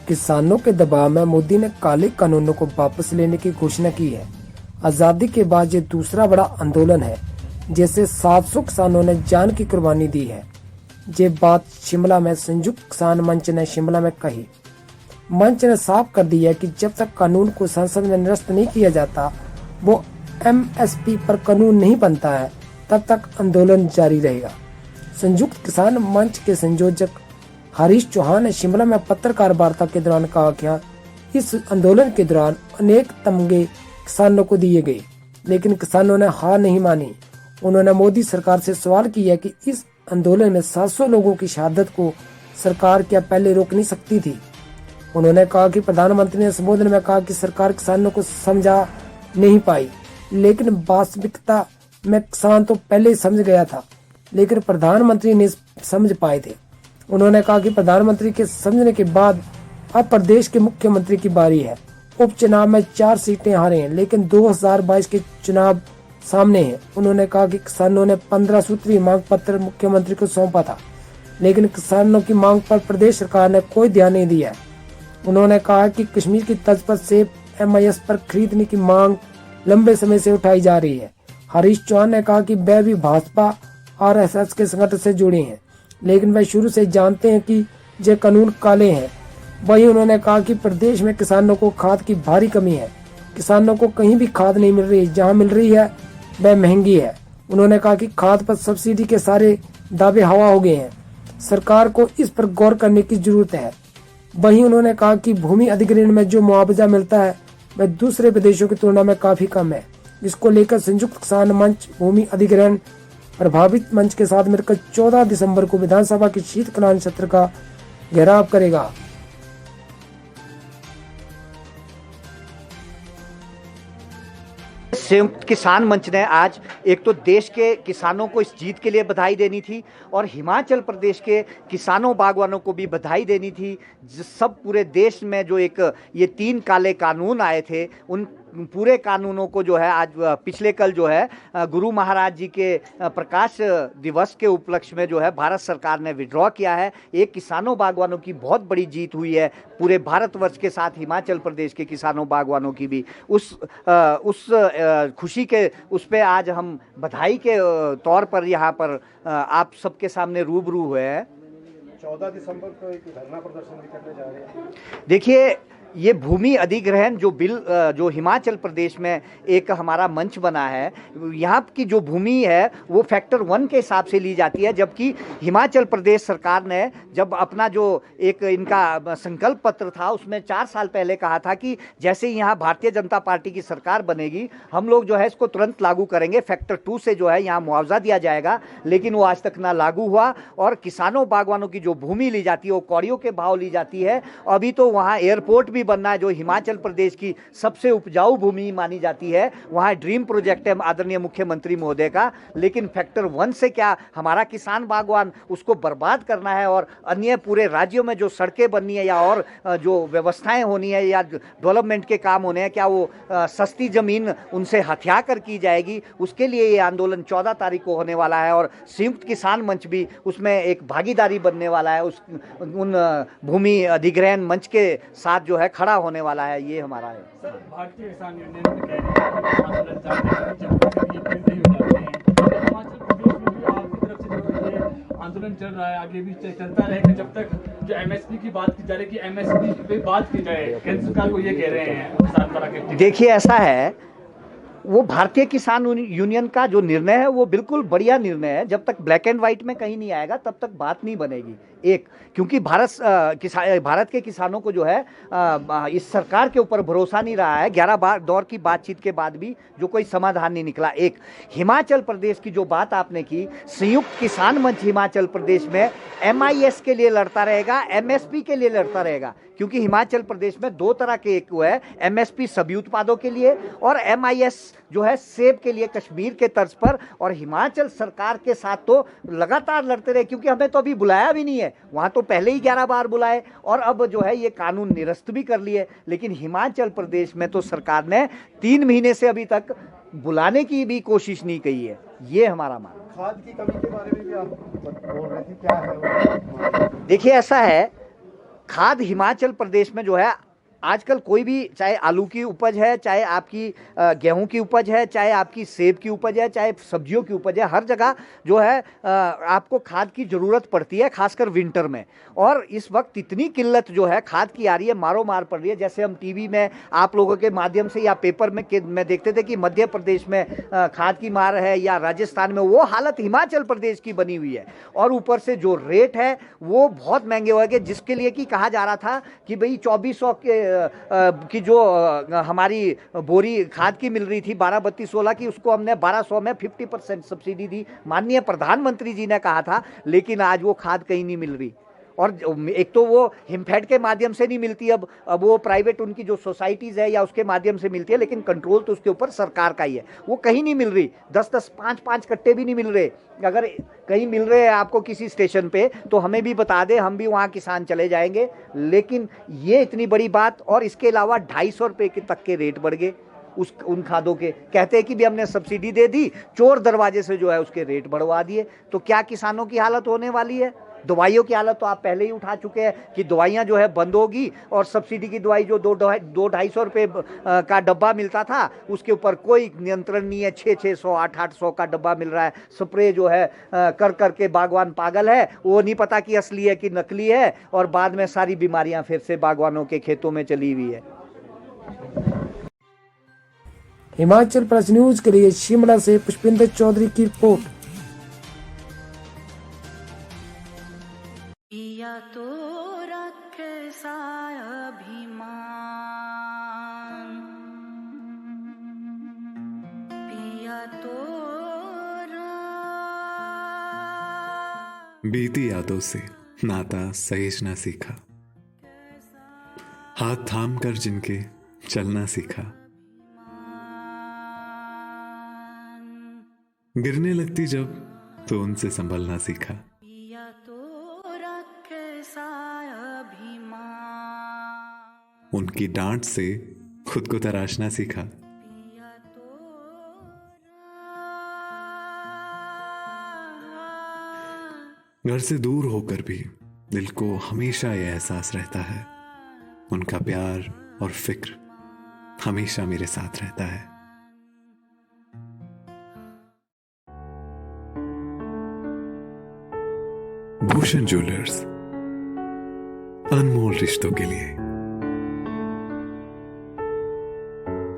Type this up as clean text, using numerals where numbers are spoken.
किसानों के दबाव में मोदी ने काले कानूनों को वापस लेने की घोषणा की है। आजादी के बाद ये दूसरा बड़ा आंदोलन है जिसे 700 किसानों ने जान की कुर्बानी दी है। ये बात शिमला में संयुक्त किसान मंच ने शिमला में कही। मंच ने साफ कर दिया कि जब तक कानून को संसद में निरस्त नहीं किया जाता, वो एमएसपी पर कानून नहीं बनता है, तब तक आंदोलन जारी रहेगा। संयुक्त किसान मंच के संयोजक हरीश चौहान ने शिमला में पत्रकार वार्ता के दौरान कहा कि इस आंदोलन के दौरान अनेक तमगे किसानों को दिए गए, लेकिन किसानों ने हार नहीं मानी। उन्होंने मोदी सरकार से सवाल किया कि इस आंदोलन में 700 लोगों की शहादत को सरकार क्या पहले रोक नहीं सकती थी। उन्होंने कहा कि प्रधानमंत्री ने संबोधन में कहा कि सरकार किसानों को समझा नहीं पाई, लेकिन वास्तविकता में किसान तो पहले ही समझ गया था, लेकिन प्रधानमंत्री नहीं समझ पाए थे। उन्होंने कहा कि प्रधानमंत्री के समझने के बाद अब प्रदेश के मुख्यमंत्री की बारी है। उपचुनाव में 4 सीटें हारे हैं, लेकिन 2022 के चुनाव सामने हैं। उन्होंने कहा कि किसानों ने 15 सूत्रीय मांग पत्र मुख्यमंत्री को सौंपा था, लेकिन किसानों की मांग पर प्रदेश सरकार ने कोई ध्यान नहीं दिया। उन्होंने कहा कि कश्मीर की तर्ज पर सेब एमआईएस पर खरीदने की मांग लंबे समय से उठाई जा रही है। हरीश चौहान ने कहा कि वह भी भाजपा आरएसएस के संगठन से जुड़े हैं, लेकिन वह शुरू से जानते हैं कि ये कानून काले हैं। वहीं उन्होंने कहा कि प्रदेश में किसानों को खाद की भारी कमी है। किसानों को कहीं भी खाद नहीं मिल रही, जहां मिल रही है वह महंगी है। उन्होंने कहा कि खाद पर सब्सिडी के सारे दावे हवा हो गए हैं। सरकार को इस पर गौर करने की जरूरत है। वहीं उन्होंने कहा कि भूमि अधिग्रहण में जो मुआवजा मिलता है वह दूसरे प्रदेशों की तुलना में काफी कम है। इसको लेकर संयुक्त किसान मंच भूमि अधिग्रहण प्रभावित मंच के साथ मिलकर 14 दिसंबर को विधानसभा के शीतकालीन सत्र का घेराव करेगा। संयुक्त किसान मंच ने आज एक तो देश के किसानों को इस जीत के लिए बधाई देनी थी और हिमाचल प्रदेश के किसानों बागवानों को भी बधाई देनी थी। सब पूरे देश में जो एक ये 3 काले कानून आए थे, उन पूरे कानूनों को जो है आज पिछले कल जो है गुरु महाराज जी के प्रकाश दिवस के उपलक्ष्य में जो है भारत सरकार ने विड्रॉ किया है। एक किसानों बागवानों की बहुत बड़ी जीत हुई है। पूरे भारतवर्ष के साथ हिमाचल प्रदेश के किसानों बागवानों की भी उस खुशी के उस पे आज हम बधाई के तौर पर यहाँ पर आप सबके सामने रूबरू हुए हैं। 14 दिसंबर को एक धरना प्रदर्शन भी करने जा रहे हैं। देखिए, ये भूमि अधिग्रहण जो बिल जो हिमाचल प्रदेश में एक हमारा मंच बना है, यहाँ की जो भूमि है वो फैक्टर 1 के हिसाब से ली जाती है, जबकि हिमाचल प्रदेश सरकार ने जब अपना जो एक इनका संकल्प पत्र था उसमें 4 साल पहले कहा था कि जैसे ही यहाँ भारतीय जनता पार्टी की सरकार बनेगी हम लोग जो है इसको तुरंत लागू करेंगे, फैक्टर 2 से जो है यहाँ मुआवजा दिया जाएगा। लेकिन वो आज तक ना लागू हुआ और किसानों बागवानों की जो भूमि ली जाती है वो कौड़ियों के भाव ली जाती है। अभी तो वहाँ एयरपोर्ट बनना है जो हिमाचल प्रदेश की सबसे उपजाऊ भूमि मानी जाती है, वहां ड्रीम प्रोजेक्ट है आदरणीय मुख्यमंत्री महोदय का। लेकिन फैक्टर 1 से क्या हमारा किसान बागवान उसको बर्बाद करना है और अन्य पूरे राज्यों में जो सड़कें बननी है या और जो व्यवस्थाएं होनी है या डेवलपमेंट के काम होने हैं, क्या वो सस्ती जमीन उनसे हथिया कर की जाएगी? उसके लिए ये आंदोलन 14 तारीख को होने वाला है और संयुक्त किसान मंच भी उसमें एक भागीदारी बनने वाला है। उन भूमि अधिग्रहण मंच के साथ जो है खड़ा होने वाला है। ये हमारा है। सर, भारतीय किसान यूनियन भी कह रहे हैं कि आंदोलन जारी है, जब तक ये फिर नहीं हो जाते हैं। हिमाचल प्रदेश में भी आपकी तरफ से जो ये आंदोलन चल रहा है, आगे भी चलता रहेगा जब तक जो एमएसपी की बात की जा रही है कि एमएसपी पे बात की जाए। केंद्र सरकार को ये कह रहे हैं किसान पर। देखिए, ऐसा है, वो भारतीय किसान यूनियन का जो निर्णय है वो बिल्कुल बढ़िया निर्णय है। जब तक ब्लैक एंड व्हाइट में कहीं नहीं आएगा तब तक बात नहीं बनेगी। एक, क्योंकि भारत के किसानों को जो है इस सरकार के ऊपर भरोसा नहीं रहा है। 11 बार दौर की बातचीत के बाद भी जो कोई समाधान नहीं निकला। एक, हिमाचल प्रदेश की जो बात आपने की, संयुक्त किसान मंच हिमाचल प्रदेश में एमआईएस के लिए लड़ता रहेगा, एमएसपी के लिए लड़ता रहेगा। क्योंकि हिमाचल प्रदेश में 2 तरह के एक हुआ है, एमएसपी सभी उत्पादों के लिए और एमआईएस जो है सेब के लिए कश्मीर के तर्ज पर। और हिमाचल सरकार के साथ तो लगातार लड़ते रहे, क्योंकि हमें तो अभी बुलाया भी नहीं है। वहां तो पहले ही 11 बार बुलाए और अब जो है ये कानून निरस्त भी कर लिए। लेकिन हिमाचल प्रदेश में तो सरकार ने 3 महीने से अभी तक बुलाने की भी कोशिश नहीं की है। ये हमारा मानना है। खाद की कमी के बारे में भी आप बोल रहे थे, क्या है वो? देखिए, ऐसा है, खाद हिमाचल प्रदेश में जो है आजकल कोई भी, चाहे आलू की उपज है, चाहे आपकी गेहूं की उपज है, चाहे आपकी सेब की उपज है, चाहे सब्जियों की उपज है, हर जगह जो है आपको खाद की ज़रूरत पड़ती है, खासकर विंटर में। और इस वक्त इतनी किल्लत जो है खाद की आ रही है, मारो मार पड़ रही है। जैसे हम टीवी में आप लोगों के माध्यम से या पेपर में देखते थे कि मध्य प्रदेश में खाद की मार है, या राजस्थान में, वो हालत हिमाचल प्रदेश की बनी हुई है। और ऊपर से जो रेट है वो बहुत महंगे हो गए, जिसके लिए कि कहा जा रहा था कि भाई 2400 की जो हमारी बोरी खाद की मिल रही थी 12-32-16 की, उसको हमने 1200 में 50% सब्सिडी दी, माननीय प्रधानमंत्री जी ने कहा था। लेकिन आज वो खाद कहीं नहीं मिल रही। और एक तो वो हिमफेड के माध्यम से नहीं मिलती, अब वो प्राइवेट उनकी जो सोसाइटीज़ है या उसके माध्यम से मिलती है, लेकिन कंट्रोल तो उसके ऊपर सरकार का ही है। वो कहीं नहीं मिल रही, 10-10, 5-5 कट्टे भी नहीं मिल रहे। अगर कहीं मिल रहे हैं आपको किसी स्टेशन पे तो हमें भी बता दें, हम भी वहाँ किसान चले जाएंगे। लेकिन ये इतनी बड़ी बात, और इसके अलावा 250 रुपये के तक के रेट बढ़ गए उन खादों के। कहते हैं कि भी हमने सब्सिडी दे दी, चोर दरवाजे से जो है उसके रेट बढ़वा दिए। तो क्या किसानों की हालत होने वाली है? दवाइयों की हालत तो आप पहले ही उठा चुके हैं कि दवाइयाँ जो है बंद होगी, और सब्सिडी की दवाई जो 200-250 रुपये का डब्बा मिलता था उसके ऊपर कोई नियंत्रण नहीं है। 600-600, 800-800 का डब्बा मिल रहा है। स्प्रे जो है कर करके बागवान पागल है, वो नहीं पता कि असली है कि नकली है, और बाद में सारी बीमारियां फिर से बागवानों के खेतों में चली हुई है। हिमाचल प्रेस न्यूज के लिए शिमला से पुष्पिंदर चौधरी की रिपोर्ट। पिया तो रखे सा अभिमान, पिया तो बीती यादों से नाता सहेजना सीखा, हाथ थाम कर जिनके चलना सीखा, गिरने लगती जब तो उनसे संभलना सीखा, पिया तो रखे सा अभिमान, उनकी डांट से खुद को तराशना सीखा, पिया तो घर से दूर होकर भी दिल को हमेशा यह एहसास रहता है, उनका प्यार और फिक्र हमेशा मेरे साथ रहता है। भूषण ज्वेलर्स, अनमोल रिश्तों के लिए।